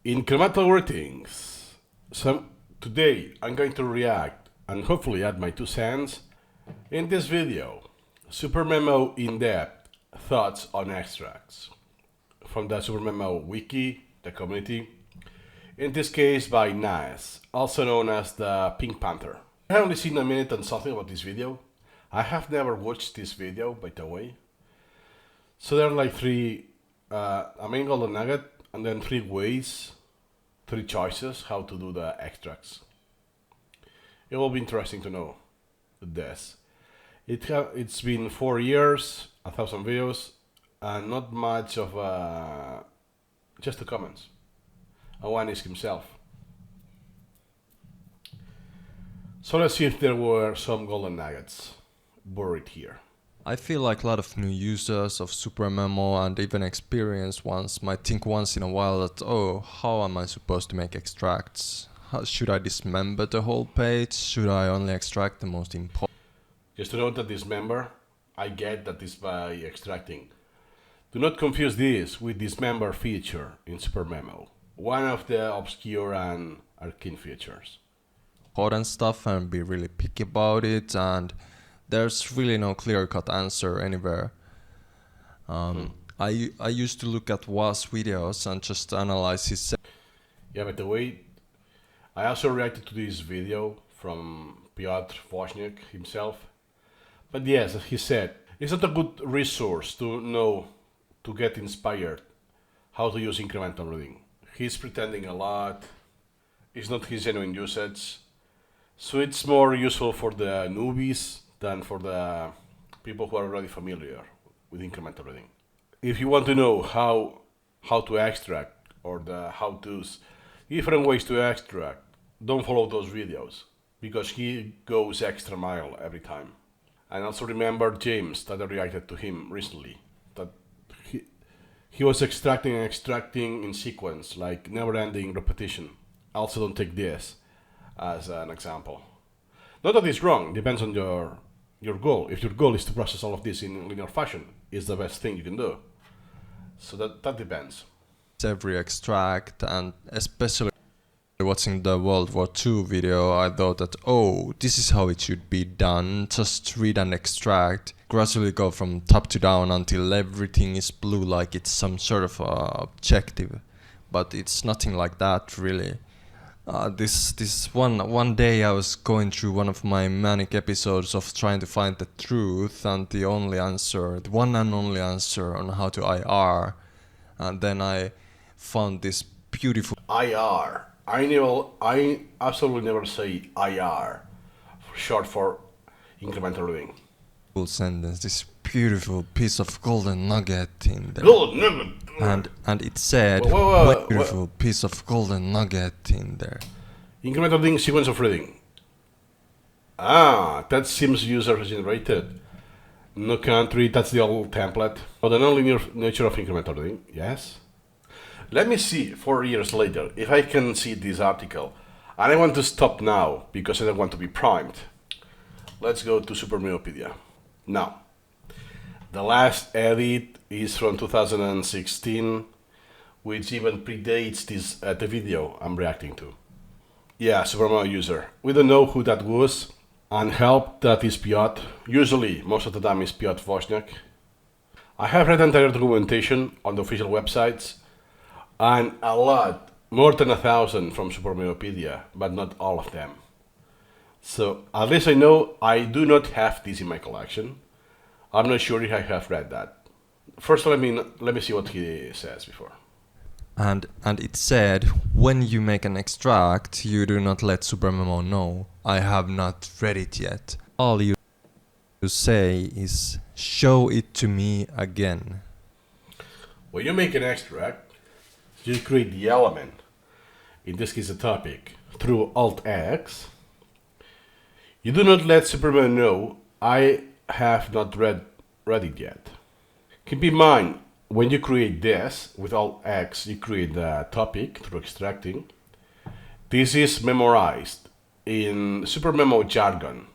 Incremental greetings. So today I'm going to react and hopefully add my 2 cents in this video. Supermemo in-depth thoughts on extracts from the Supermemo wiki, the community. In this case by Nas, also known as the Pink Panther. I have only seen a minute and something about this video. I have never watched this video, by the way. So there are like a main golden nugget, and then 3 choices how to do the extracts. It will be interesting to know this. It's been 4 years, 1,000 videos, and not much of just the comments. And one is himself. So let's see if there were some golden nuggets buried here. I feel like a lot of new users of Supermemo and even experienced ones might think once in a while that, oh, how am I supposed to make extracts? Should I dismember the whole page? Should I only extract the most important? Just to note that dismember, I get that is by extracting. Do not confuse this with dismember feature in Supermemo, one of the obscure and arcane features. Important stuff and be really picky about it, and there's really no clear-cut answer anywhere. I used to look at Was videos and just analyze his. Yeah, by the way, I also reacted to this video from Piotr Wozniak himself. But yes, as he said, it's not a good resource to get inspired how to use incremental reading. He's pretending a lot. It's not his genuine usage. So it's more useful for the newbies than for the people who are already familiar with incremental reading. If you want to know how to extract or the how-tos, different ways to extract, don't follow those videos because he goes extra mile every time. And also remember James that I reacted to him recently, that he was extracting and extracting in sequence, like never-ending repetition. Also don't take this as an example. Not that it's wrong, depends on your goal. If your goal is to process all of this in linear fashion, it's the best thing you can do. So that depends. Every extract, and especially watching the World War II video, I thought that, oh, this is how it should be done. Just read and extract, gradually go from top to down until everything is blue like it's some sort of objective. But it's nothing like that really. This one day I was going through one of my manic episodes of trying to find the truth, and the one and only answer on how to IR, and then I found this beautiful IR. I absolutely never say IR, short for incremental reading. sentence, this beautiful piece of golden nugget in there. Golden nugget. And it said, Whoa, beautiful piece of golden nugget in there. Incremental reading, sequence of reading. Ah, that seems user generated. No country, that's the old template. Oh, the non-linear nature of incremental reading, yes. Let me see 4 years later if I can see this article. And I want to stop now because I don't want to be primed. Let's go to Supermemopedia. Now, the last edit is from 2016, which even predates the video I'm reacting to. Yeah, Supermemo user. We don't know who that was, and help that is Piotr. Usually, most of the time is Piotr Wozniak. I have read entire documentation on the official websites, and a lot, more than 1,000 from Supermemopedia, but not all of them. So, at least I know I do not have this in my collection. I'm not sure if I have read that. First, let me see what he says before. And it said, when you make an extract, you do not let Supermemo know. I have not read it yet. All you say is, show it to me again. When you make an extract, you create the element, in this case a topic, through Alt-X. You do not let Supermemo know, I have not read it yet. Keep in mind, when you create this, with Alt-X, you create the topic through extracting. This is memorized in Supermemo jargon,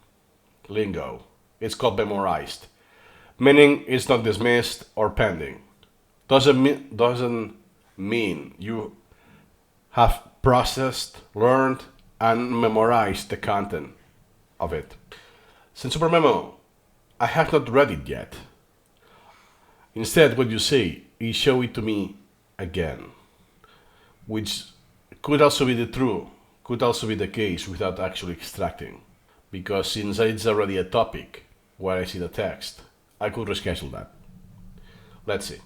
lingo. It's called memorized, meaning it's not dismissed or pending. Doesn't mean you have processed, learned, and memorized the content of it. Since Supermemo, I have not read it yet. Instead, what you say is show it to me again, which could also be the true, could also be the case without actually extracting. Because since it's already a topic where I see the text, I could reschedule that. Let's see.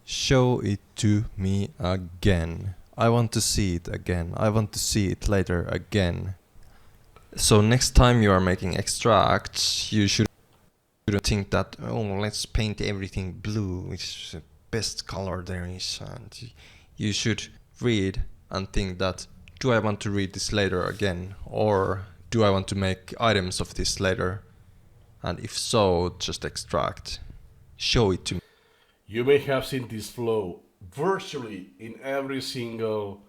Show it to me again. I want to see it again. I want to see it later again. So next time you are making extracts, you should think that, oh, let's paint everything blue, which is the best color there is. And you should read and think that, do I want to read this later again? Or do I want to make items of this later? And if so, just extract. Show it to me. You may have seen this flow virtually in every single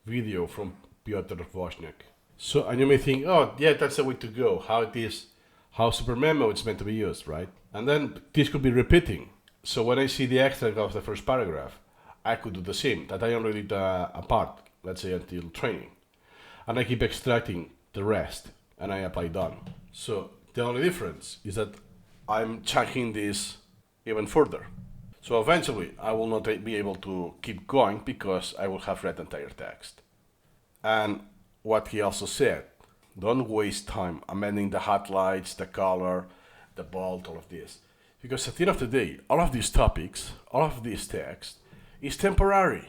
video from Piotr Wozniak. So, and you may think, oh, yeah, that's the way to go. How it is, how Supermemo is meant to be used, right? And then this could be repeating. So when I see the extract of the first paragraph, I could do the same, that I don't read it apart, let's say until training. And I keep extracting the rest, and I apply done. So the only difference is that I'm chunking this even further. So eventually I will not be able to keep going because I will have read the entire text. And what he also said, don't waste time amending the highlights, the color, the bold, all of this. Because at the end of the day, all of these topics, all of this text is temporary.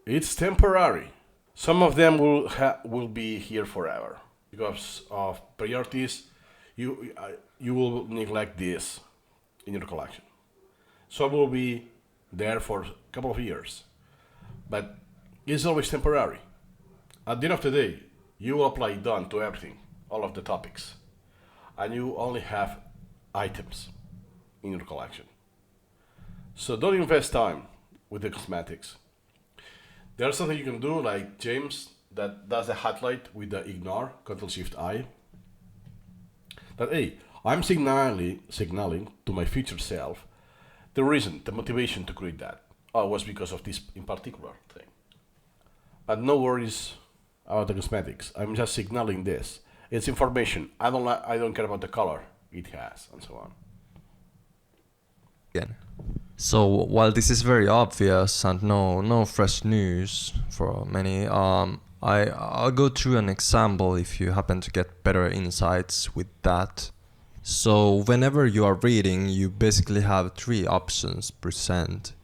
It's temporary. Some of them will be here forever. Because of priorities, you will neglect this in your collection. Some will be there for a couple of years. But it's always temporary. At the end of the day, you will apply done to everything, all of the topics. And you only have items in your collection. So don't invest time with the cosmetics. There's something you can do, like James, that does the highlight with the ignore, Ctrl-Shift-I. That, hey, I'm signaling to my future self the reason, the motivation to create that. Oh, it was because of this in particular thing. But no worries about the cosmetics. I'm just signaling this. It's information. I don't care about the color it has, and so on. Again. So while this is very obvious and no fresh news for many, I'll go through an example if you happen to get better insights with that. So whenever you are reading, you basically have three options present.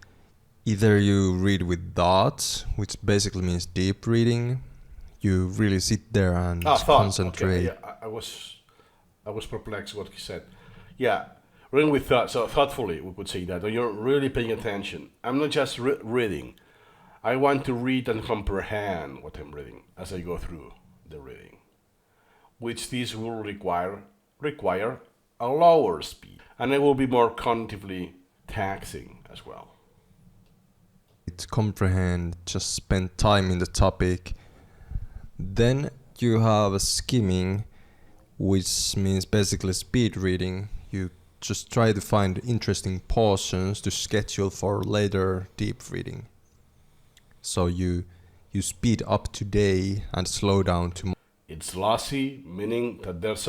Either you read with thoughts, which basically means deep reading. You really sit there and concentrate. Okay, yeah, I was perplexed what he said. Yeah, reading with thought, so thoughtfully we could say that. Or you're really paying attention. I'm not just reading. I want to read and comprehend what I'm reading as I go through the reading, which this will require a lower speed, and it will be more cognitively taxing as well. To comprehend, just spend time in the topic. Then you have a skimming, which means basically speed reading. You just try to find interesting portions to schedule for later deep reading. So you speed up today and slow down tomorrow. It's lossy, meaning that there's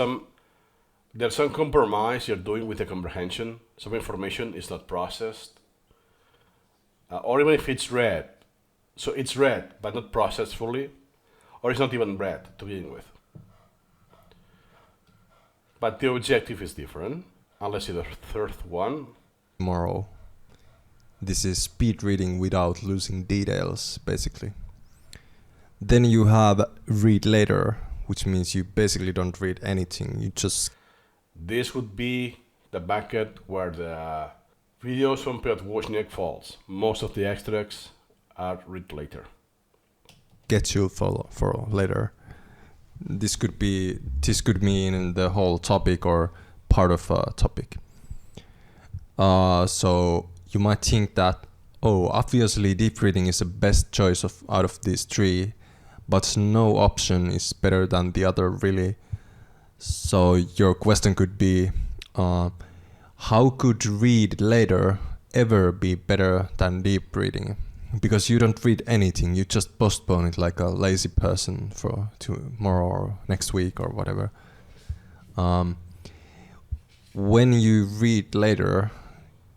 some compromise you're doing with the comprehension. Some information is not processed, or even if it's read, so it's read but not processed fully, or it's not even read to begin with. But the objective is different. Unless it's the third one. Tomorrow. This is speed reading without losing details, basically. Then you have read later, which means you basically don't read anything. You just... This would be the bucket where the videos from Piotr Wozniak falls. Most of the extracts are read later. Scheduled for later. This could mean the whole topic or part of a topic. So you might think that, obviously deep reading is the best choice out of these three, but no option is better than the other, really. So your question could be, how could read later ever be better than deep reading? because you don't read anything, you just postpone it like a lazy person for tomorrow or next week or whatever. When you read later,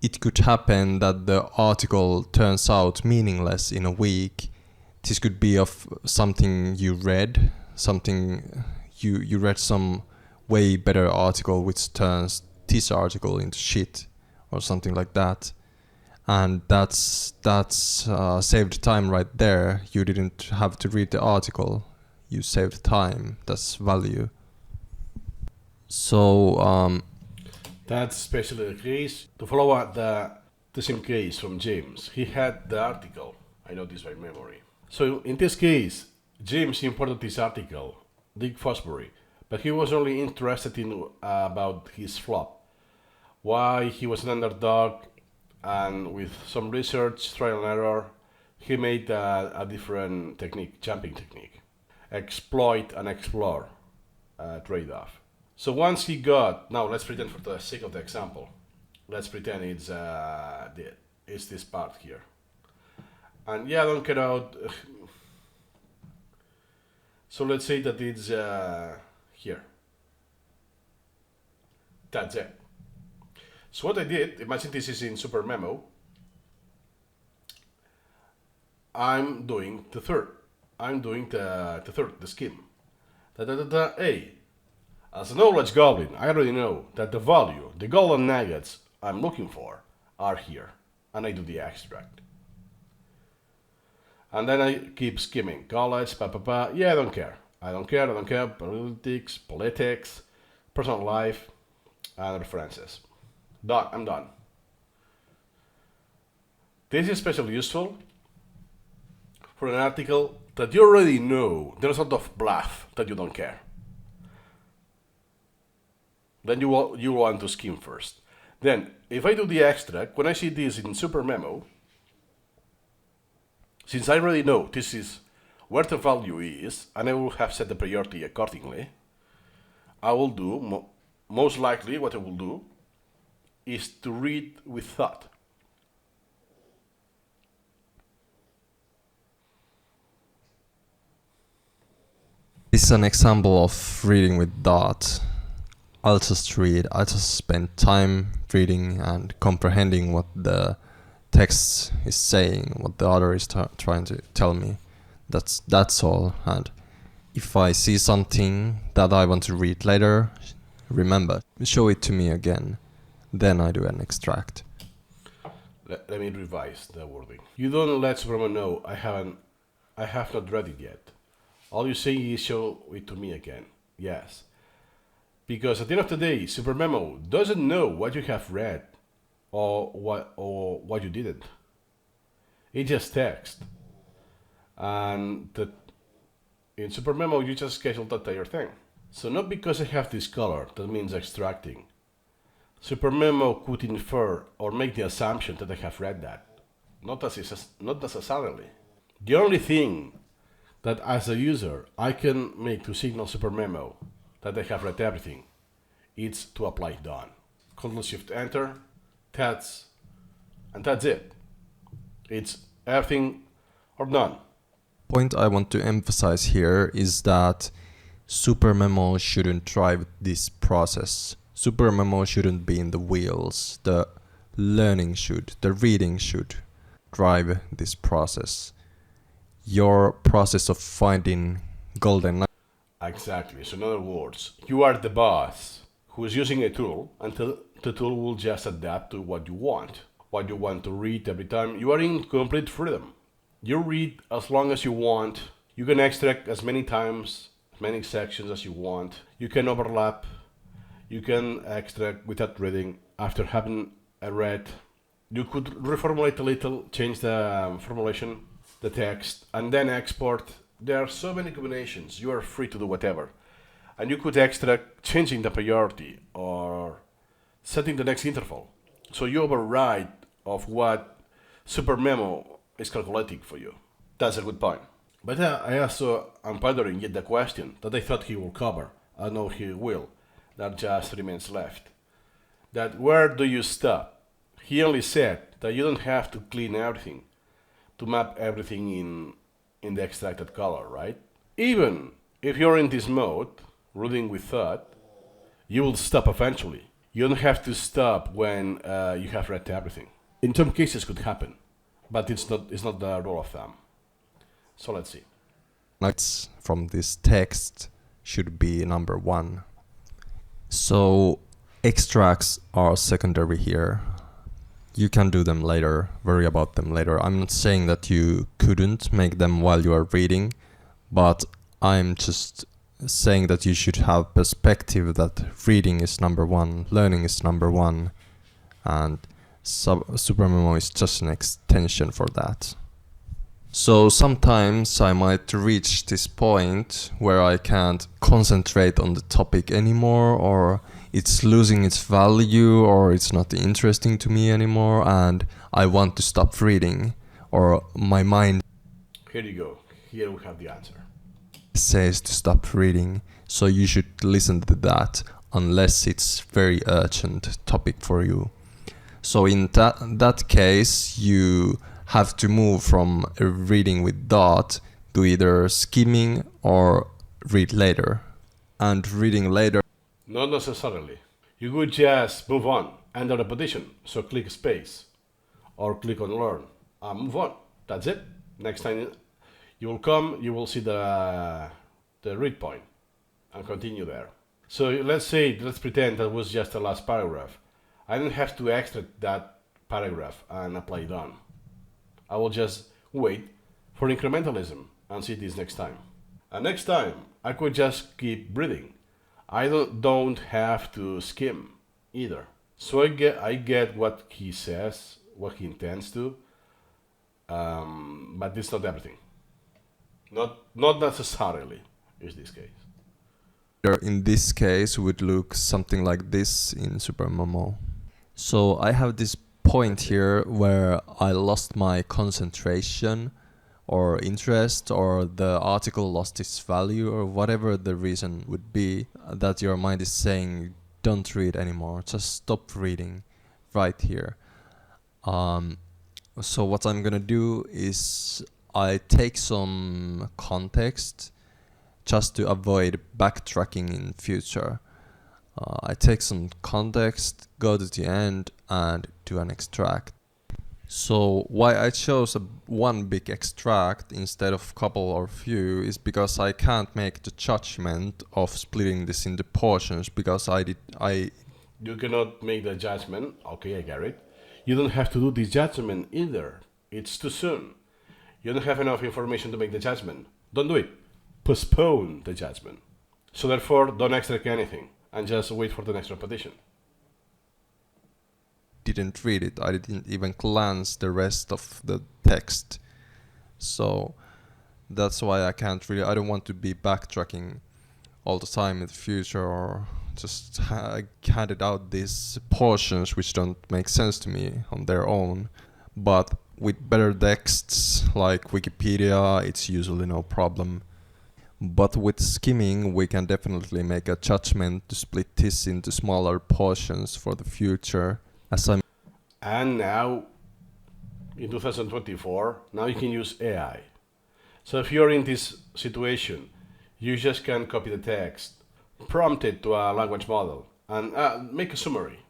it could happen that the article turns out meaningless in a week. This could be of something you read, something you read some way better article which turns this article into shit or something like that. And that's saved time right there. You didn't have to read the article. You saved time. That's value. So That's especially the case. To follow up the same case from James, he had the article. I know this by memory. So in this case, James imported this article, Dick Fosbury, but he was only interested in about his flop, why he was an underdog, and with some research, trial and error, he made a different technique, jumping technique, exploit and explore trade-off. So once he got, now let's pretend for the sake of the example, let's pretend it's this part here. And yeah, don't get out. So let's say that it's here. That's it. So what I did, imagine this is in Supermemo. I'm doing the third. I'm doing the third, the scheme. A. As a knowledge goblin, I already know that the value, the golden nuggets I'm looking for, are here. And I do the extract. And then I keep skimming. College, yeah, I don't care. I don't care. Politics, personal life, and references. Done, I'm done. This is especially useful for an article that you already know. There's a lot of bluff that you don't care. Then you want to skim first. Then, if I do the extract, when I see this in Supermemo, since I already know this is where the value is, and I will have set the priority accordingly, I will do, most likely what I will do, is to read with thought. This is an example of reading with thought. I'll just read. I just spend time reading and comprehending what the text is saying, what the author is trying to tell me. That's all. And if I see something that I want to read later, remember, show it to me again. Then I do an extract. Let me revise the wording. You don't let Superman know I have not read it yet. All you say is show it to me again. Yes. Because at the end of the day, Supermemo doesn't know what you have read or what you didn't. It just text. And in Supermemo you just schedule that entire thing. So not because I have this color, that means extracting. Supermemo could infer or make the assumption that I have read that. Not necessarily. The only thing that as a user I can make to signal Supermemo that I have read everything, it's to apply done. Ctrl-Shift-Enter, that's it. It's everything or none. Point I want to emphasize here is that Supermemo shouldn't drive this process. Supermemo shouldn't be in the wheels. The learning should, the reading should drive this process. Your process of finding golden. Exactly. So in other words, you are the boss who is using a tool until the tool will just adapt to what you want to read every time. You are in complete freedom. You read as long as you want. You can extract as many times, as many sections as you want. You can overlap. You can extract without reading. After having read, you could reformulate a little, change the formulation, the text, and then export. There are so many combinations. You are free to do whatever. And you could extract changing the priority or setting the next interval. So you override of what Supermemo is calculating for you. That's a good point. But I also am pondering yet the question that I thought he will cover. I know he will. That just remains left. That where do you stop? He only said that you don't have to clean everything, to map everything in the extracted color, right? Even if you're in this mode, reading with thought, you will stop eventually. You don't have to stop when you have read everything. In some cases, could happen, but it's not the rule of thumb. So let's see. Notes from this text should be number 1. So extracts are secondary here. You can do them later, worry about them later. I'm not saying that you couldn't make them while you are reading, but I'm just saying that you should have perspective that reading is number 1, learning is number 1, and Supermemo is just an extension for that. So sometimes I might reach this point where I can't concentrate on the topic anymore, or it's losing its value, or it's not interesting to me anymore, and I want to stop reading, or my mind Here you go. Here we have the answer. says to stop reading. So you should listen to that unless it's very urgent topic for you. So in that case, you have to move from reading with thought to either skimming or read later. And reading later, Not necessarily. You could just move on, end the repetition. So click space or click on learn and move on. That's it. Next time you will come, you will see the read point and continue there. So let's pretend that was just the last paragraph. I don't have to extract that paragraph and apply it on. I will just wait for incrementalism and see this next time. And next time, I could just keep breathing. I don't have to skim either. So I get what he says, what he intends to, but it's not everything. Not necessarily is this case. in this case, would look something like this in Supermemo. So I have this point here where I lost my concentration or interest, or the article lost its value, or whatever the reason would be, that your mind is saying don't read anymore, just stop reading right here. So what I'm gonna do is I take some context just to avoid backtracking in future. I take some context, go to the end, and do an extract. So why I chose one big extract instead of couple or few is because I can't make the judgment of splitting this into portions, because You cannot make the judgment. Okay, I get it. You don't have to do this judgment either. It's too soon. You don't have enough information to make the judgment. Don't do it. Postpone the judgment. So therefore, don't extract anything and just wait for the next repetition. didn't read it. I didn't even glance the rest of the text. So that's why I don't want to be backtracking all the time in the future, or just handed out these portions which don't make sense to me on their own. But with better texts like Wikipedia, it's usually no problem. But with skimming, we can definitely make a judgment to split this into smaller portions for the future. And now, in 2024, now you can use AI. So if you're in this situation, you just can copy the text, prompt it to a language model, and make a summary.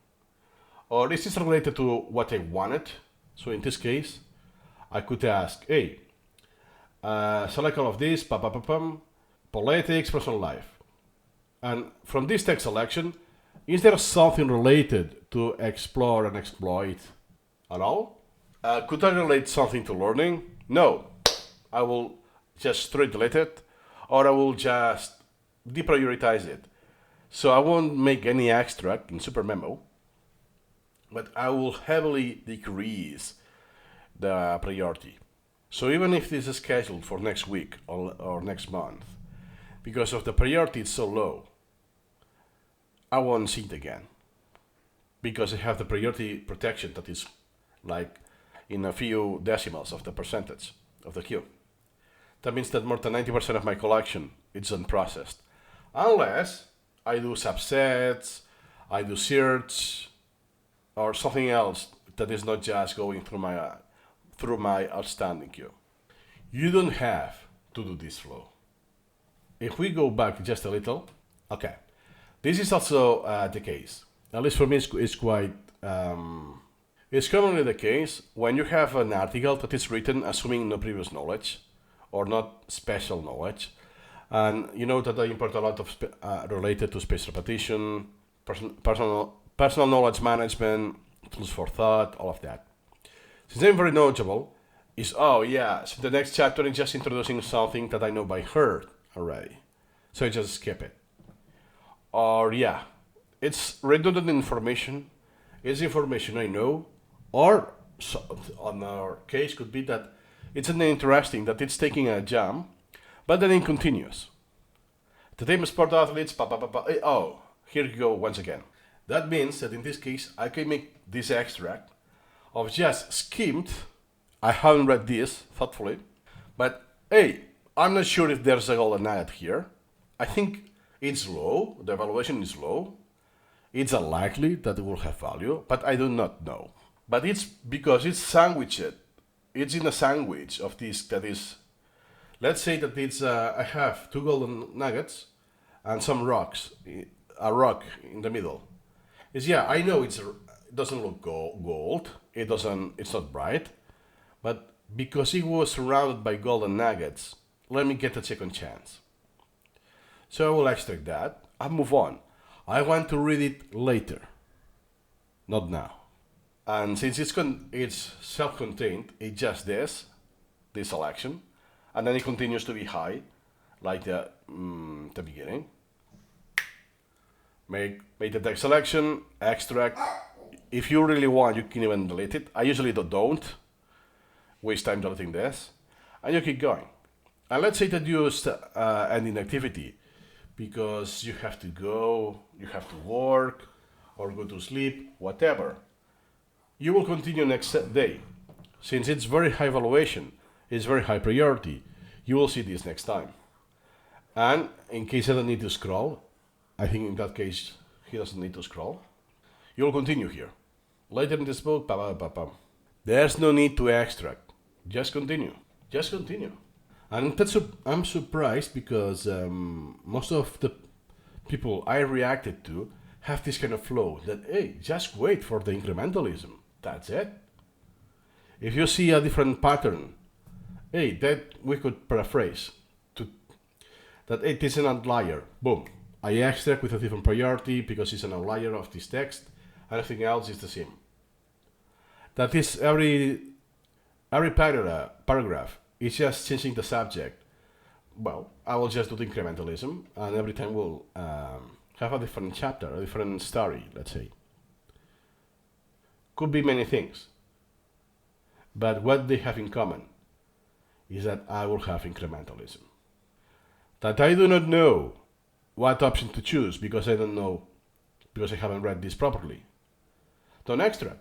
Or is this related to what I wanted? So in this case, I could ask, hey, select all of this, politics, personal life. And from this text selection, is there something related to explore and exploit at all? Could I relate something to learning? No. I will just straight delete it, or I will just deprioritize it. So I won't make any extract in Supermemo, but I will heavily decrease the priority. So even if this is scheduled for next week or next month, because of the priority is so low, I won't see it again, because I have the priority protection that is like in a few decimals of the percentage of the queue. That means that more than 90% of my collection is unprocessed, unless I do subsets, I do search, or something else that is not just going through my through my outstanding queue. You don't have to do this flow. If we go back just a little, okay, this is also the case. At least for me, it's quite. It's commonly the case when you have an article that is written assuming no previous knowledge or not special knowledge, and you know that I import a lot of related to space repetition, personal knowledge management, tools for thought, all of that. Since I'm very knowledgeable, is oh yeah, so the next chapter is just introducing something that I know by heart already, so I just skip it. Or yeah, it's redundant information. It's information I know, or so, on our case could be that it's an interesting that it's taking a jump, but then it continues. The famous sport athletes, oh, here you go once again. That means that in this case, I can make this extract of just skimmed. I haven't read this thoughtfully, but hey, I'm not sure if there's a golden nugget here. I think it's low, the evaluation is low. It's unlikely that it will have value, but I do not know. But it's because it's sandwiched. It's in a sandwich of this that is, let's say that it's, I have two golden nuggets and some rocks, a rock in the middle. Is yeah, I know it doesn't look gold, it's not bright, but because it was surrounded by golden nuggets, let me get a second chance. So I will extract that and move on. I want to read it later, not now. And since it's self-contained, it just this selection, and then it continues to be high, like the beginning. Make the text selection, extract. If you really want, you can even delete it. I usually don't waste time deleting this, and you keep going. And let's say that you end in activity because you have to go, you have to work, or go to sleep, whatever. You will continue next day. Since it's very high valuation, it's very high priority, you will see this next time. And in case I don't need to scroll, I think in that case he doesn't need to scroll, you'll continue here. Later in this book, there's no need to extract. Just continue. Just continue. And I'm surprised because most of the people I reacted to have this kind of flow that, hey, just wait for the incrementalism. That's it. If you see a different pattern, hey, that we could paraphrase to that it is an outlier. Boom. I extract with a different priority because it's an outlier of this text. Everything else is the same. That is every paragraph. It's just changing the subject. Well, I will just do the incrementalism, and every time we'll have a different chapter, a different story, let's say. Could be many things. But what they have in common is that I will have incrementalism. That I do not know what option to choose because I don't know, because I haven't read this properly. Don't extract.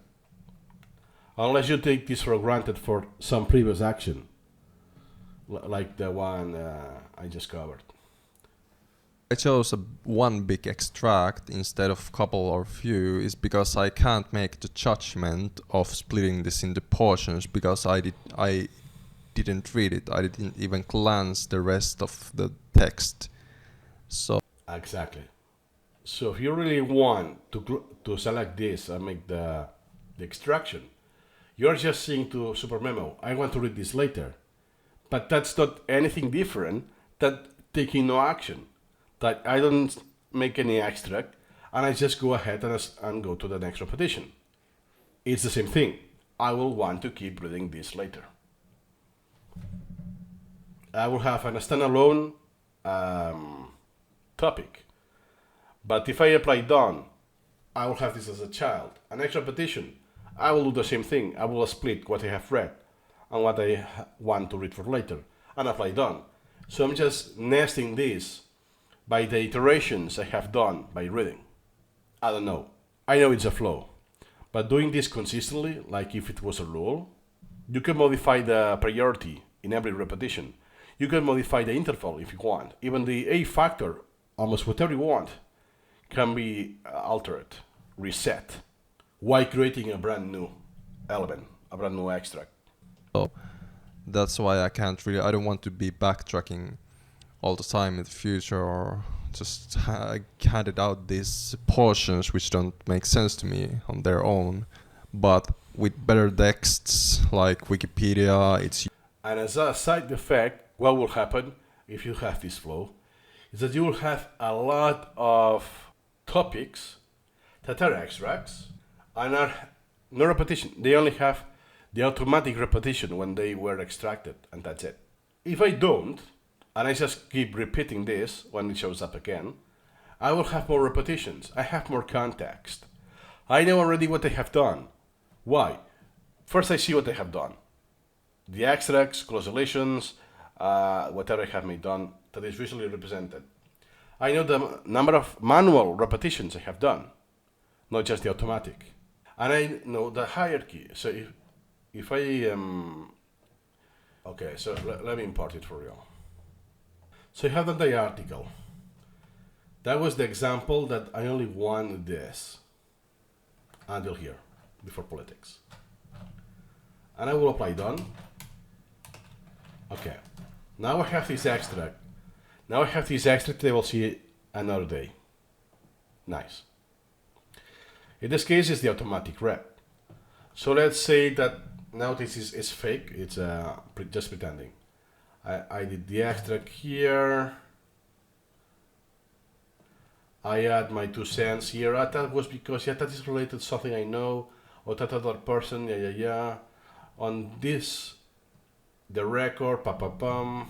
Unless you take this for granted for some previous action, like the one I just covered. I chose one big extract instead of couple or few is because I can't make the judgment of splitting this into portions because I didn't read it. I didn't even glance the rest of the text. So exactly. So if you really want to select this and make the extraction, you're just saying to Supermemo, I want to read this later. But that's not anything different than taking no action. That I don't make any extract and I just go ahead and go to the next repetition. It's the same thing. I will want to keep reading this later. I will have a standalone topic. But if I apply done, I will have this as a child. An next repetition, I will do the same thing. I will split what I have read and what I want to read for later and apply done. So I'm just nesting this by the iterations I have done by reading. I don't know. I know it's a flow. But doing this consistently, like if it was a rule, you can modify the priority in every repetition. You can modify the interval if you want. Even the A factor, almost whatever you want, can be altered, reset, while creating a brand new element, a brand new extract. So that's why I don't want to be backtracking all the time in the future, or just handed out these portions which don't make sense to me on their own. But with better texts like Wikipedia, it's And as a side effect, what will happen if you have this flow is that you will have a lot of topics that are extracts and are no repetition. They only have the automatic repetition when they were extracted, and that's it. If I don't, and I just keep repeating this when it shows up again, I will have more repetitions. I have more context. I know already what I have done. Why? First, I see what I have done. The extracts, closulations, whatever I have made done that is visually represented. I know the number of manual repetitions I have done, not just the automatic. And I know the hierarchy. So if I okay, so let me import it for real. So you have the article. That was the example that I only wanted this until here, before politics. And I will apply done. Okay, now I have this extract. Now I have this extract, I will see it another day. Nice. In this case, it's the automatic rep. So let's say that now this is fake, it's just pretending. I did the extract here. I add my 2 cents here. That was because, yeah, that is related to something I know, or that other person, yeah. On this, the record, the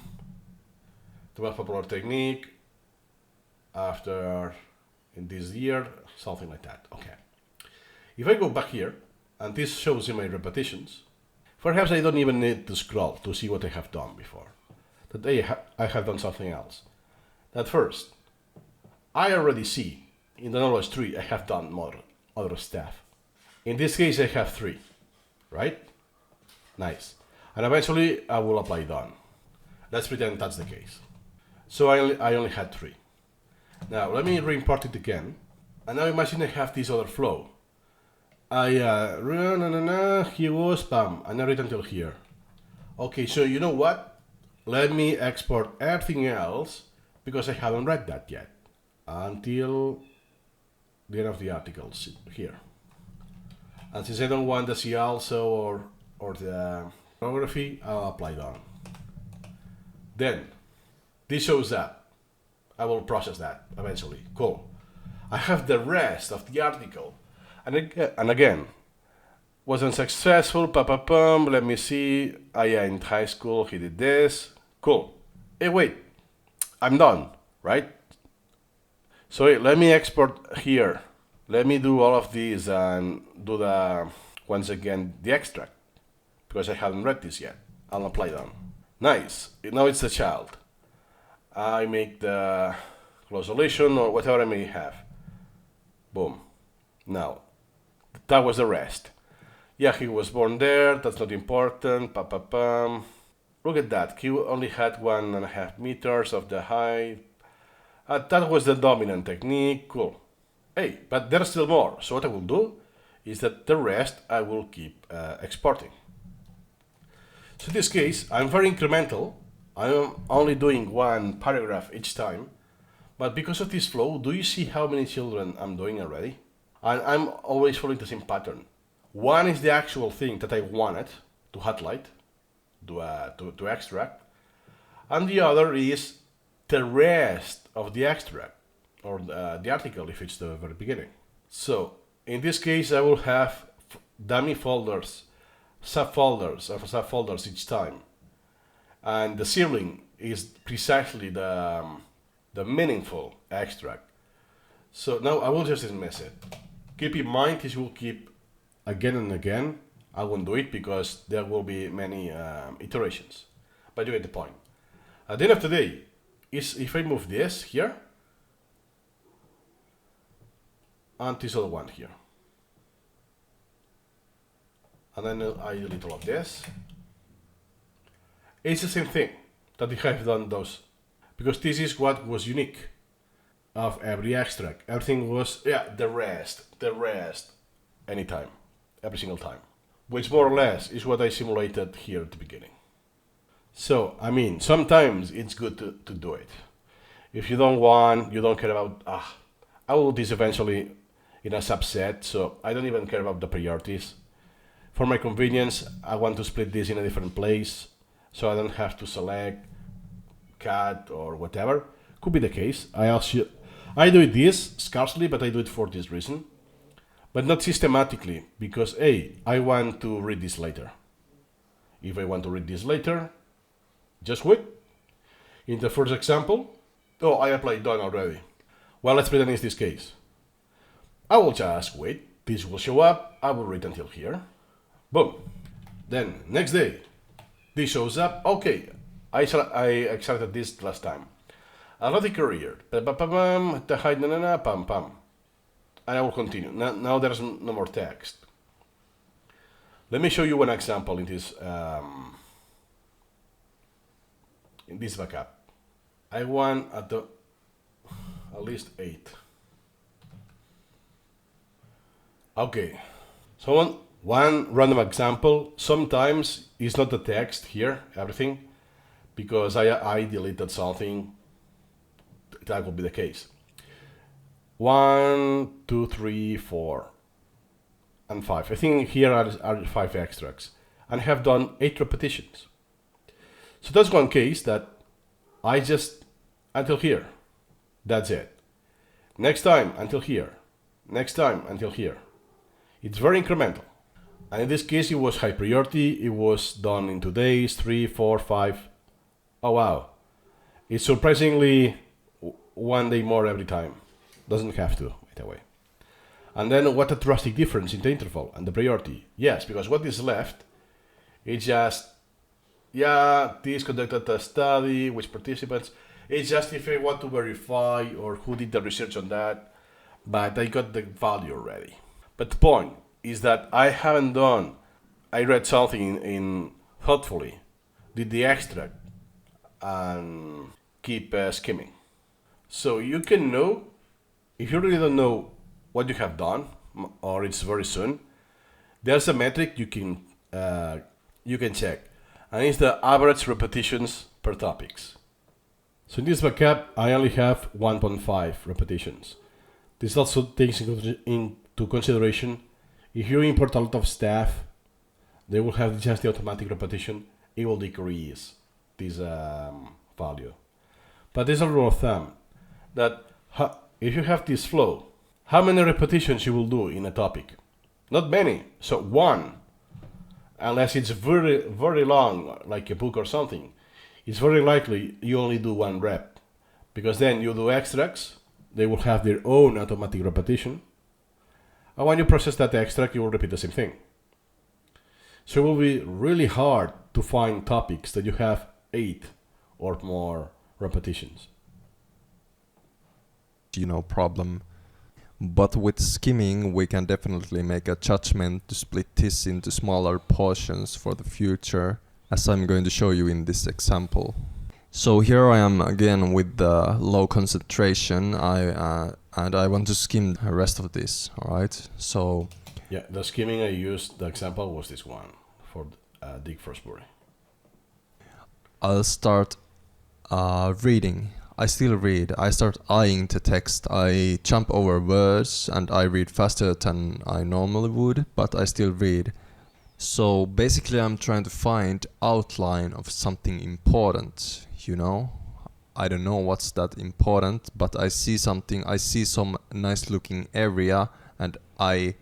most popular technique, after, in this year, something like that. Okay. If I go back here, and this shows in my repetitions, perhaps I don't even need to scroll to see what I have done before. That I have done something else. That first, I already see in the knowledge tree I have done more other stuff. In this case, I have 3, right? Nice. And eventually, I will apply done. Let's pretend that's the case. So I only had 3. Now, let me re-import it again. And now imagine I have this other flow. Here was, bam, and I read until here. Okay, so you know what? Let me export everything else, because I haven't read that yet, until the end of the articles here. And since I don't want the see also or the biography, I'll apply done. Then, this shows up. I will process that eventually. Cool. I have the rest of the article. And again, wasn't successful, let me see. Yeah, in high school he did this. Cool. Hey, wait, I'm done, right? So let me export here. Let me do all of these and do once again, the extract, because I haven't read this yet. I'll apply them. Nice, now it's the child. I make the closation or whatever I may have. Boom. Now, that was the rest. Yeah, he was born there, that's not important, Look at that, he only had 1.5 meters of the height. That was the dominant technique, cool. Hey, but there's still more, so what I will do is that the rest I will keep exporting. So in this case, I'm very incremental. I'm only doing 1 paragraph each time, but because of this flow, do you see how many children I'm doing already? And I'm always following the same pattern. One is the actual thing that I wanted to highlight, to extract, and the other is the rest of the extract, or the article if it's the very beginning. So in this case, I will have dummy folders, subfolders each time, and the ceiling is precisely the meaningful extract. So now I will just dismiss it. Keep in mind this will keep again and again. I won't do it because there will be many iterations, but you get the point. At the end of the day, if I move this here and this other one here, and then I delete all of this, it's the same thing that we have done those, because this is what was unique of every extract. Everything was, yeah, the rest, anytime, every single time. which more or less is what I simulated here at the beginning. So, I mean, sometimes it's good to do it. If you don't care about, I will do this eventually in a subset, so I don't even care about the priorities. For my convenience, I want to split this in a different place, so I don't have to select, cut, or whatever. Could be the case. I do this scarcely, but I do it for this reason. But not systematically, because hey, I want to read this later. If I want to read this later, just wait. In the first example, I applied done already. Well, let's pretend it's this case. I will just wait. This will show up. I will read until here. Boom. Then, next day, this shows up. Okay, I extracted this last time. Another career. The height, pam, pam. And I will continue. Now there's no more text. Let me show you one example in this backup. I want at least 8. Okay. So one random example. Sometimes it's not the text here, everything, because I deleted something. That will be the case. 1, 2, 3, 4, and 5. I think here are 5 extracts, and I have done 8 repetitions. So that's one case that I just until here. That's it. Next time until here. Next time until here. It's very incremental. And in this case, it was high priority. It was done in 2 days, 3, 4, 5. Oh wow! It's surprisingly 1 day more every time. Doesn't have to, by the way. And then what a drastic difference in the interval and the priority. Yes, because what is left is just, this conducted a study, which participants. It's just if I want to verify or who did the research on that, but I got the value already. But the point is that I read something in thoughtfully, did the extract, and keep skimming. So you can know, if you really don't know what you have done, or it's very soon, there's a metric you can check, and it's the average repetitions per topics. So in this backup, I only have 1.5 repetitions. This also takes into consideration if you import a lot of staff, they will have just the automatic repetition. It will decrease this value. But there's a rule of thumb that if you have this flow, how many repetitions you will do in a topic? Not many, so 1. Unless it's very, very long, like a book or something, it's very likely you only do 1 rep. Because then you do extracts, they will have their own automatic repetition. And when you process that extract, you will repeat the same thing. So it will be really hard to find topics that you have 8 or more repetitions. Problem. But with skimming, we can definitely make a judgment to split this into smaller portions for the future, as I'm going to show you in this example. So here I am again with the low concentration, and I want to skim the rest of this, alright? So yeah, the skimming I used, the example was this one for Dick Frostbury. I'll start reading. I still read. I start eyeing the text. I jump over words and I read faster than I normally would, but I still read. So basically I'm trying to find outline of something important, I don't know what's that important, but I see something, I see some nice looking area and I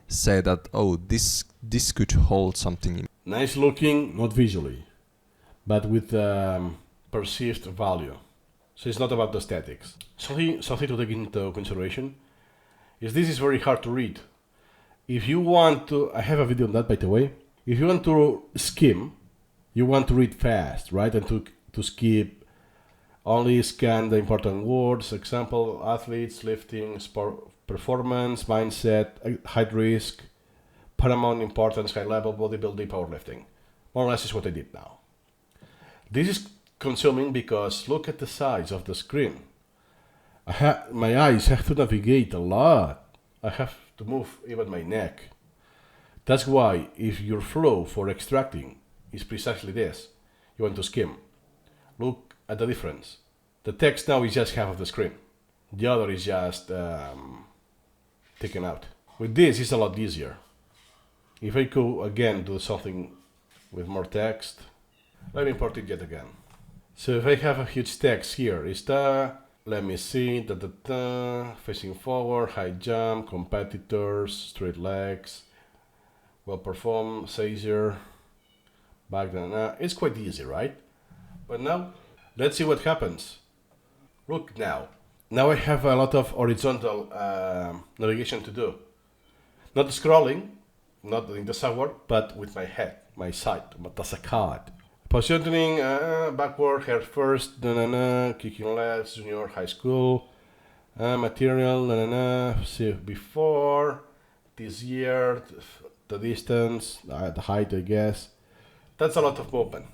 say that, this could hold something. Nice looking, not visually, but with perceived value. So it's not about the aesthetics. Something to take into consideration is this is very hard to read. If you want to, I have a video on that by the way. If you want to skim, you want to read fast, right? And to skip, only scan the important words. Example, athletes, lifting, sport, performance, mindset, high risk, paramount importance, high level, bodybuilding, powerlifting. More or less is what I did now. This is consuming because look at the size of the screen. My eyes have to navigate a lot. I have to move even my neck That's why if your flow for extracting is precisely this, you want to skim. Look at the difference. The text now is just half of the screen. The other is just taken out. With this, it's a lot easier. If I go again do something with more text, let me import it yet again. So if I have a huge text here, is the, let me see, facing forward, high jump, competitors, straight legs, well performed, Sazier, back then. It's quite easy, right? But now, let's see what happens. Look now. Now I have a lot of horizontal navigation to do. Not scrolling, not in the software, but with my head, my side, as a card. Positioning, backward, head first, kicking legs, junior, high school, material, see before, this year, the distance, the height, I guess. That's a lot of movement.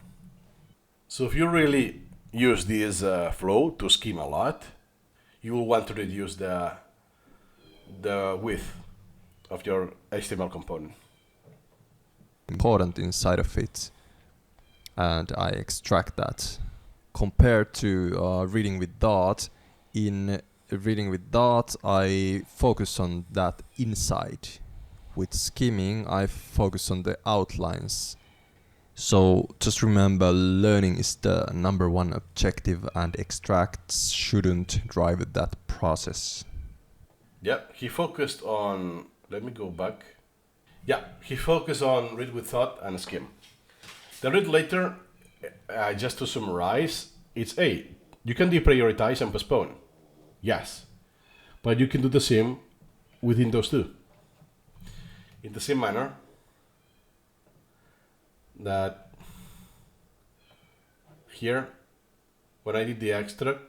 So if you really use this flow to skim a lot, you will want to reduce the width of your HTML component. Important inside of it, and I extract that. Compared to reading with Dart, in reading with Dart, I focus on that inside. With skimming, I focus on the outlines. So just remember, learning is the number one objective, and extracts shouldn't drive that process. Yeah, he focused on, let me go back. Yeah, he focused on read with thought and skim. The read later, just to summarize, it's A. You can deprioritize and postpone. Yes. But you can do the same within those two. In the same manner that here, when I did the extract,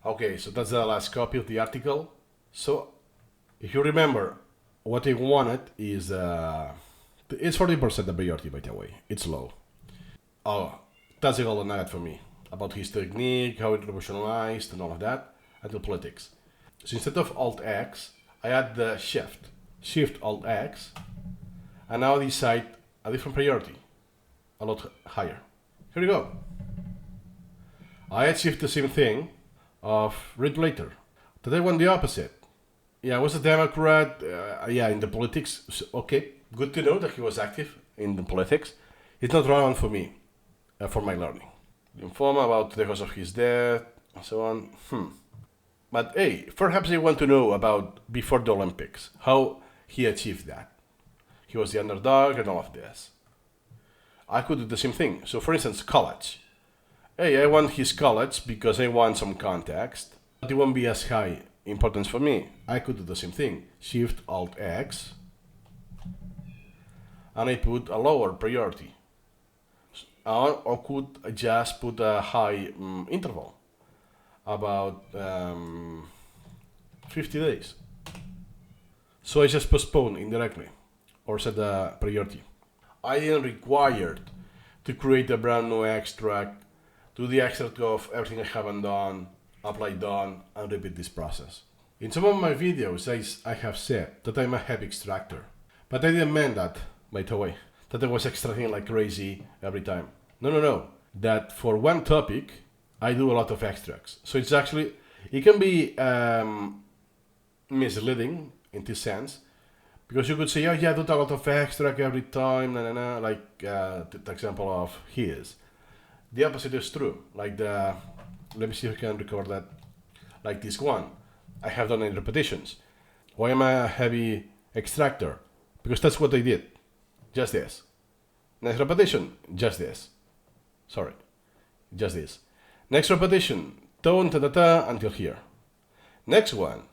okay, so that's the last copy of the article. So if you remember, what I wanted is, it's 40% the priority, by the way. It's low. Oh, that's a golden nugget for me. About his technique, how it revolutionized, and all of that, and the politics. So instead of Alt-X, I add the Shift-Alt-X, and now I decide a different priority, a lot higher. Here we go. I achieved the same thing of read later. Did I want the opposite? Yeah, I was a Democrat, in the politics. Okay, good to know that he was active in the politics. It's not relevant for me, for my learning. Lymphoma about the cause of his death, and so on. But hey, perhaps I want to know about before the Olympics, how he achieved that. He was the underdog and all of this. I could do the same thing. So for instance, college. Hey, I want his college because I want some context, but it won't be as high importance for me. I could do the same thing. Shift Alt X, and I put a lower priority. Or could just put a high interval, about 50 days. So I just postpone indirectly, or set a priority. I didn't require to create a brand new extract, do the extract of everything I haven't done, apply done, and repeat this process. In some of my videos, I have said that I'm a heavy extractor, but I didn't mean that, by the way, that I was extracting like crazy every time. No. That for one topic, I do a lot of extracts. So it's actually, it can be misleading in this sense, because you could say, oh yeah, I do a lot of extract every time, like the example of his. The opposite is true. Like let me see if I can record that. Like this one, I have done in repetitions. Why am I a heavy extractor? Because that's what I did. Just this. Next repetition, just this. Sorry, just this. Next repetition, tone, until here. Next one.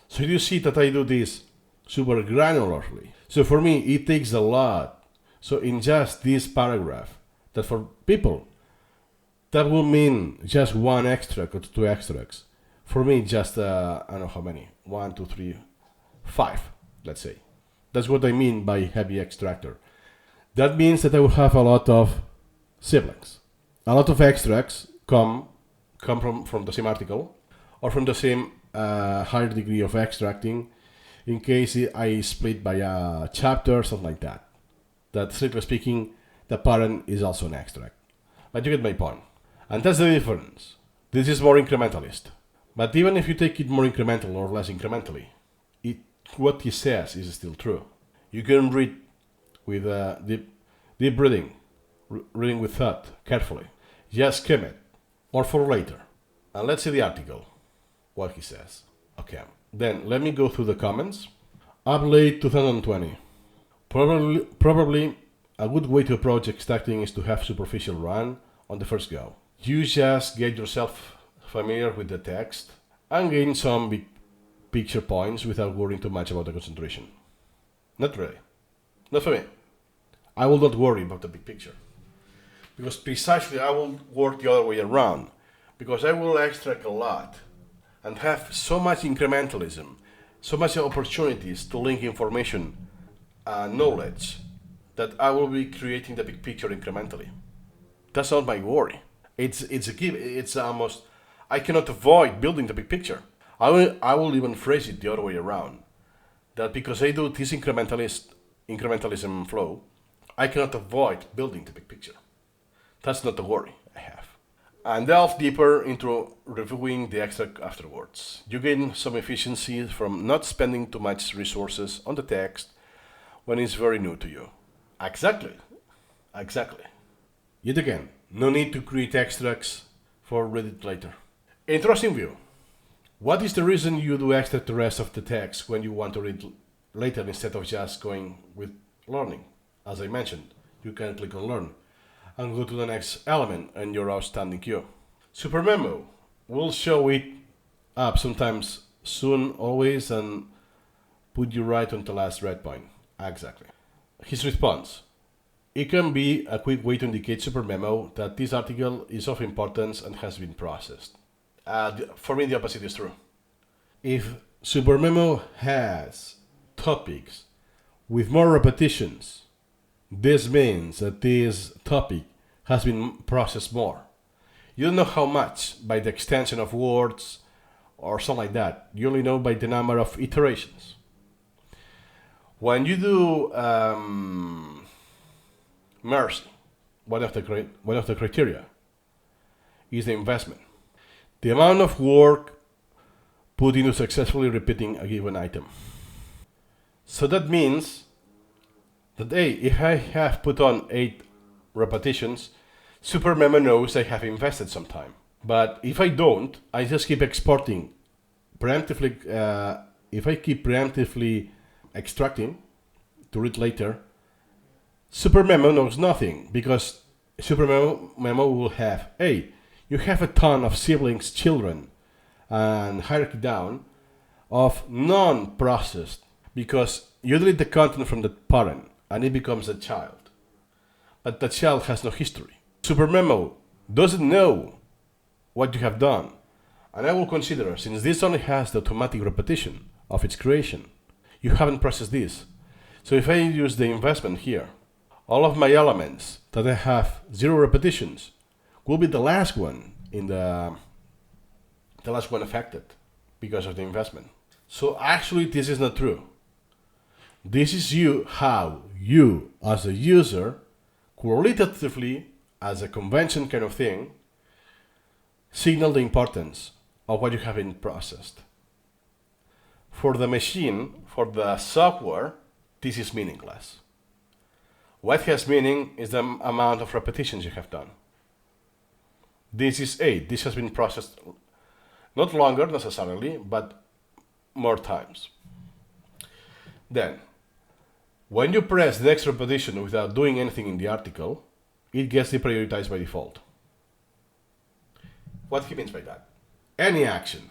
So you see that I do this super granularly. So for me, it takes a lot. So in just this paragraph, that for people, that will mean just one extract or two extracts. For me, just, I don't know how many, 1, 2, 3, 5, let's say. That's what I mean by heavy extractor. That means that I will have a lot of siblings. A lot of extracts come from the same article, or from the same higher degree of extracting, in case I split by a chapter, something like that. That, strictly speaking, the parent is also an extract. But you get my point. And that's the difference. This is more incrementalist. But even if you take it more incremental or less incrementally, what he says is still true. You can read with deep reading, reading with thought, carefully. Just skim it, or for later. And let's see the article, what he says. Okay, then let me go through the comments. Up late 2020. Probably a good way to approach extracting is to have superficial run on the first go. You just get yourself familiar with the text and gain some big picture points without worrying too much about the concentration. Not really. Not for me. I will not worry about the big picture. Because precisely I will work the other way around. Because I will extract a lot and have so much incrementalism, so much opportunities to link information and knowledge that I will be creating the big picture incrementally. That's not my worry. It's a give. It's almost, I cannot avoid building the big picture. I will even phrase it the other way around. That because I do this incrementalism flow, I cannot avoid building the big picture. That's not the worry I have. And delve deeper into reviewing the extract afterwards. You gain some efficiency from not spending too much resources on the text when it's very new to you. Exactly. Yet again, no need to create extracts for read it later. Interesting view. What is the reason you do extract the rest of the text when you want to read later instead of just going with learning? As I mentioned, you can click on learn and go to the next element in your outstanding queue. Supermemo will show it up sometimes soon, always, and put you right on the last red point. Exactly. His response. It can be a quick way to indicate Supermemo that this article is of importance and has been processed. For me, the opposite is true. If Supermemo has topics with more repetitions, this means that this topic has been processed more. You don't know how much by the extension of words or something like that. You only know by the number of iterations. When you do mercy, one of the criteria is the investment. The amount of work put into successfully repeating a given item. So that means that if I have put on 8 repetitions, Supermemo knows I have invested some time. But if I don't, I just keep exporting preemptively. If I keep preemptively extracting to read later, Supermemo knows nothing because Supermemo will have, hey, you have a ton of siblings, children, and hierarchy down of non-processed because you delete the content from the parent and it becomes a child. But the child has no history. Supermemo doesn't know what you have done. And I will consider, since this only has the automatic repetition of its creation, you haven't processed this. So if I use the investment here, all of my elements that I have 0 repetitions will be the last one in the last one affected because of the investment. So actually this is not true. This is how you as a user qualitatively as a convention kind of thing signal the importance of what you have in processed. For the machine, for the software, this is meaningless. What has meaning is the amount of repetitions you have done. This is 8. This has been processed not longer necessarily, but more times. Then, when you press the next repetition without doing anything in the article, it gets deprioritized by default. What he means by that? Any action.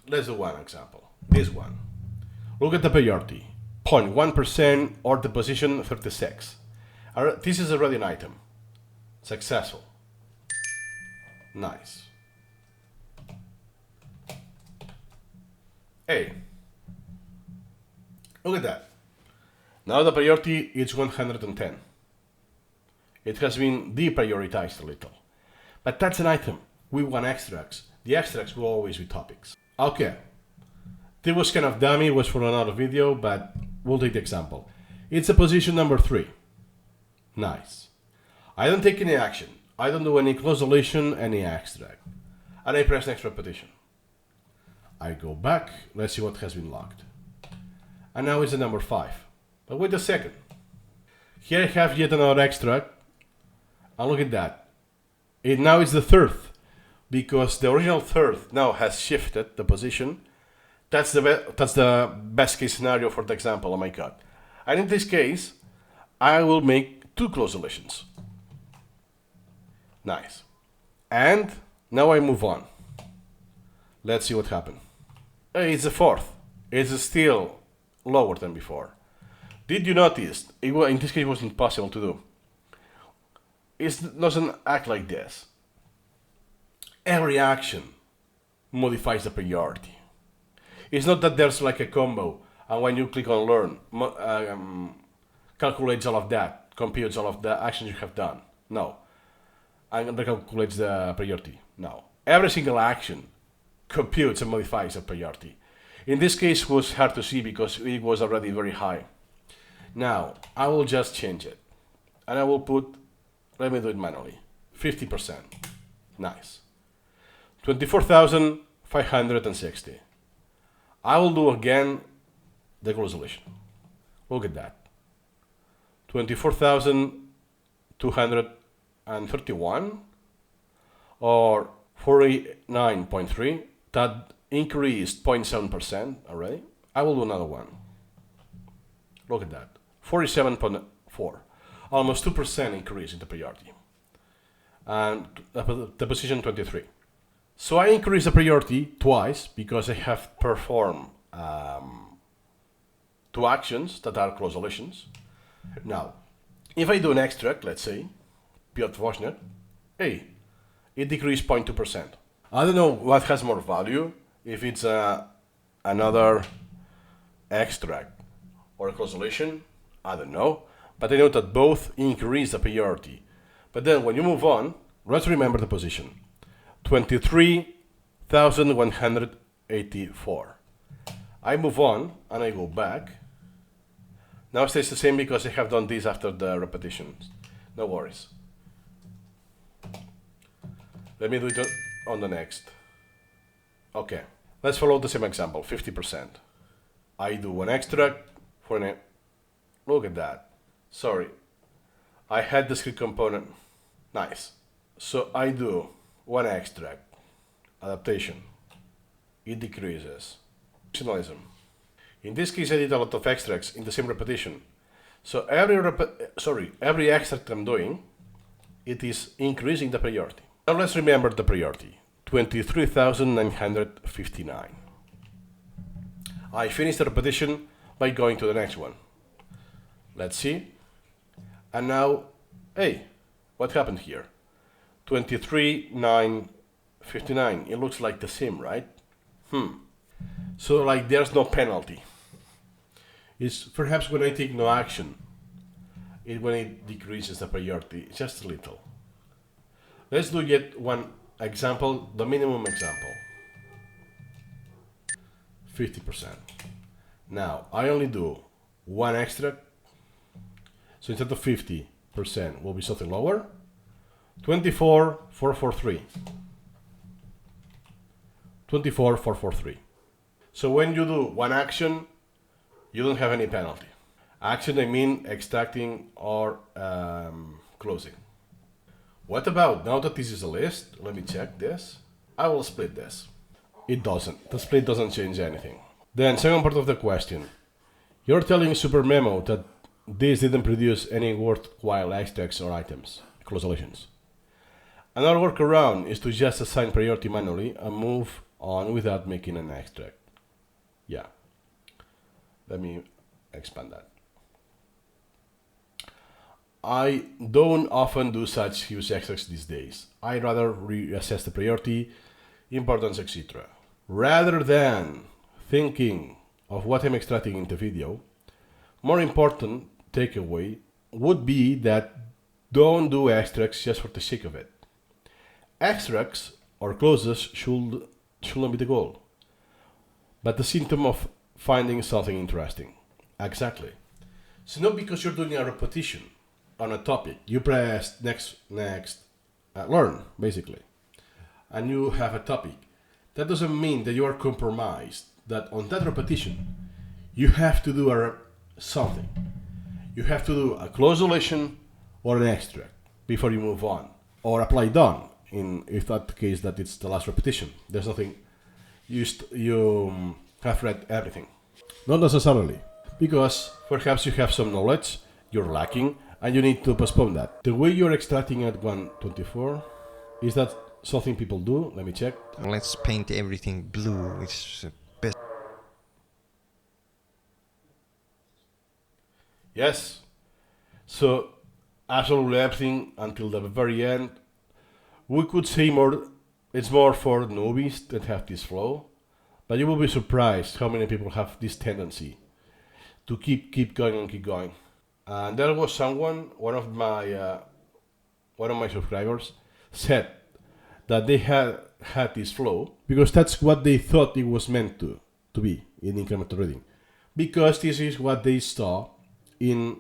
Let's do one example. This one. Look at the priority. 0.1% or the position 36. This is already an item. Successful. Nice. Hey. Look at that. Now the priority is 110. It has been deprioritized a little. But that's an item. We want extracts. The extracts will always be topics. Okay. This was kind of dummy, was for another video, but we'll take the example. It's a position number 3. Nice. I don't take any action. I don't do any close deletion, any extract. And I press next repetition. I go back, let's see what has been logged. And now it's the number 5. But wait a second. Here I have yet another extract. And look at that. Now it's the 3rd. Because the original 3rd now has shifted the position. That's the best case scenario for the example, oh my god. And in this case, I will make 2 close deletions. Nice. And now I move on. Let's see what happened. It's the 4th. It's still lower than before. Did you notice? In this case, it was impossible to do. It doesn't act like this. Every action modifies the priority. It's not that there's like a combo, and when you click on learn, calculates all of that, computes all of the actions you have done. No. And recalculates the priority. No. Every single action computes and modifies the priority. In this case, it was hard to see because it was already very high. Now, I will just change it. And I will put, let me do it manually, 50%. Nice. 24,560. I will do again the close deletion. Look at that. 24,231 or 49.3. That increased 0.7% already. I will do another one. Look at that. 47.4. Almost 2% increase in the priority. And the position 23. So I increase the priority twice because I have performed 2 actions that are close deletions. Now, if I do an extract, let's say, Piotr Woźniak, hey, it decreased 0.2%. I don't know what has more value, if it's another extract or a close deletion, I don't know, but I know that both increase the priority. But then when you move on, let's remember the position. 23,184. I move on and I go back. Now it stays the same because I have done this after the repetitions. No worries. Let me do it on the next. Okay, let's follow the same example, 50%. I do one extract for an... Look at that. Sorry, I had the script component. Nice. So I do one extract, adaptation. It decreases. Functionalism. In this case, I did a lot of extracts in the same repetition. So every extract I'm doing, it is increasing the priority. Now let's remember the priority. 23,959. I finish the repetition by going to the next one. Let's see. And now, hey, what happened here? 23,959. It looks like the same, right? So like there's no penalty. It's perhaps when I take no action, when it decreases the priority, just a little. Let's do yet one example, the minimum example. 50%. Now, I only do one extract. So instead of 50%, will be something lower. 24,443. 24,443. So when you do one action, you don't have any penalty. Action, I mean extracting or closing. What about, now that this is a list, let me check this. I will split this. It doesn't. The split doesn't change anything. Then, second part of the question. You're telling Supermemo that this didn't produce any worthwhile extracts or items, close deletions. Another workaround is to just assign priority manually and move on without making an extract. Yeah. Let me expand that. I don't often do such huge extracts these days. I rather reassess the priority, importance, etc. Rather than thinking of what I'm extracting in the video, more important takeaway would be that don't do extracts just for the sake of it. Extracts or closes shouldn't be the goal. but the symptom of finding something interesting. Exactly. So not because you're doing a repetition on a topic, you press next, learn, basically, and you have a topic. That doesn't mean that you are compromised, that on that repetition, you have to do something. You have to do a close relation or an extract before you move on, or apply done, if that the case that it's the last repetition. There's nothing, you have read everything. Not necessarily, because perhaps you have some knowledge you're lacking and you need to postpone that. The way you're extracting at 124, is that something people do? Let me check. Let's paint everything blue. It's best. Yes. So absolutely everything until the very end. We could say more. It's more for newbies that have this flow, but you will be surprised how many people have this tendency to keep going and keep going. And there was someone, one of my subscribers, said that they had this flow because that's what they thought it was meant to be in incremental reading, because this is what they saw in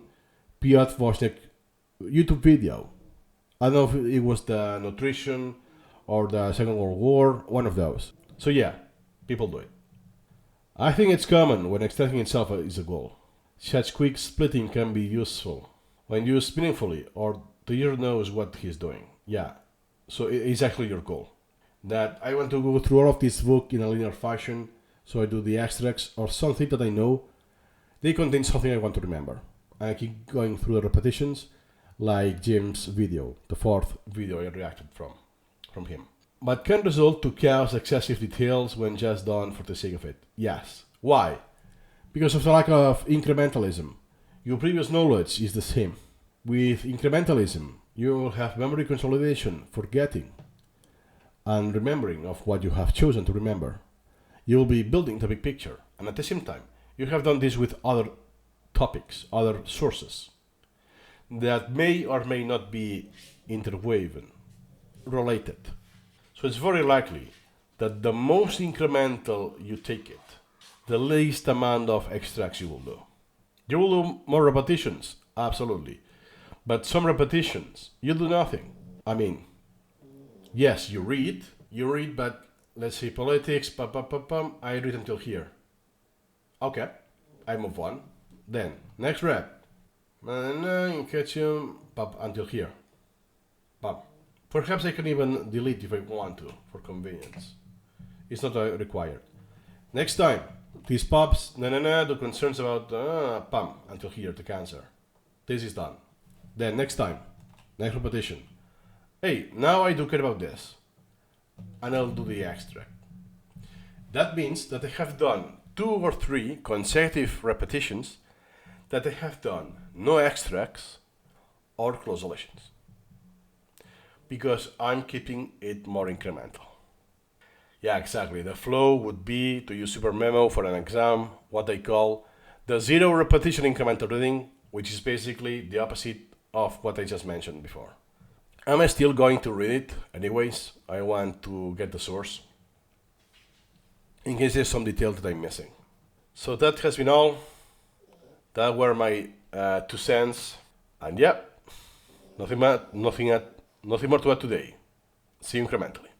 Piotr Wozniak YouTube video. I don't know if it was the nutrition or the Second World War, one of those. So yeah, people do it. I think it's common when extracting itself is a goal. Such quick splitting can be useful when used meaningfully, or the user knows what he's doing. Yeah, so it's actually your goal. That I want to go through all of this book in a linear fashion, so I do the extracts or something that I know they contain something I want to remember. And I keep going through the repetitions, like Jim's video, the fourth video I reacted from him. But can result to chaos, excessive details when just done for the sake of it. Yes. Why? Because of the lack of incrementalism. Your previous knowledge is the same. With incrementalism, you will have memory consolidation, forgetting, and remembering of what you have chosen to remember. You will be building the big picture, and at the same time, you have done this with other topics, other sources, that may or may not be interwoven, related. So it's very likely that the most incremental you take it, the least amount of extracts you will do. You will do more repetitions, absolutely. But some repetitions, you do nothing. I mean, yes, you read, but let's say politics, I read until here. Okay, I move on. Then, next rep. Catch him, until here. Perhaps I can even delete if I want to, for convenience. It's not required. Next time, these pops, the concerns about, until here, the cancer. This is done. Then next time, next repetition. Hey, now I do care about this. And I'll do the extract. That means that I have done 2 or 3 consecutive repetitions that I have done no extracts or close relations. Because I'm keeping it more incremental. Yeah, exactly. The flow would be to use Supermemo for an exam, what they call the 0 repetition incremental reading, which is basically the opposite of what I just mentioned before. I'm still going to read it anyways. I want to get the source in case there's some detail that I'm missing. So that has been all. That were my 2 cents. And yeah, nothing more to add today. See you incrementally.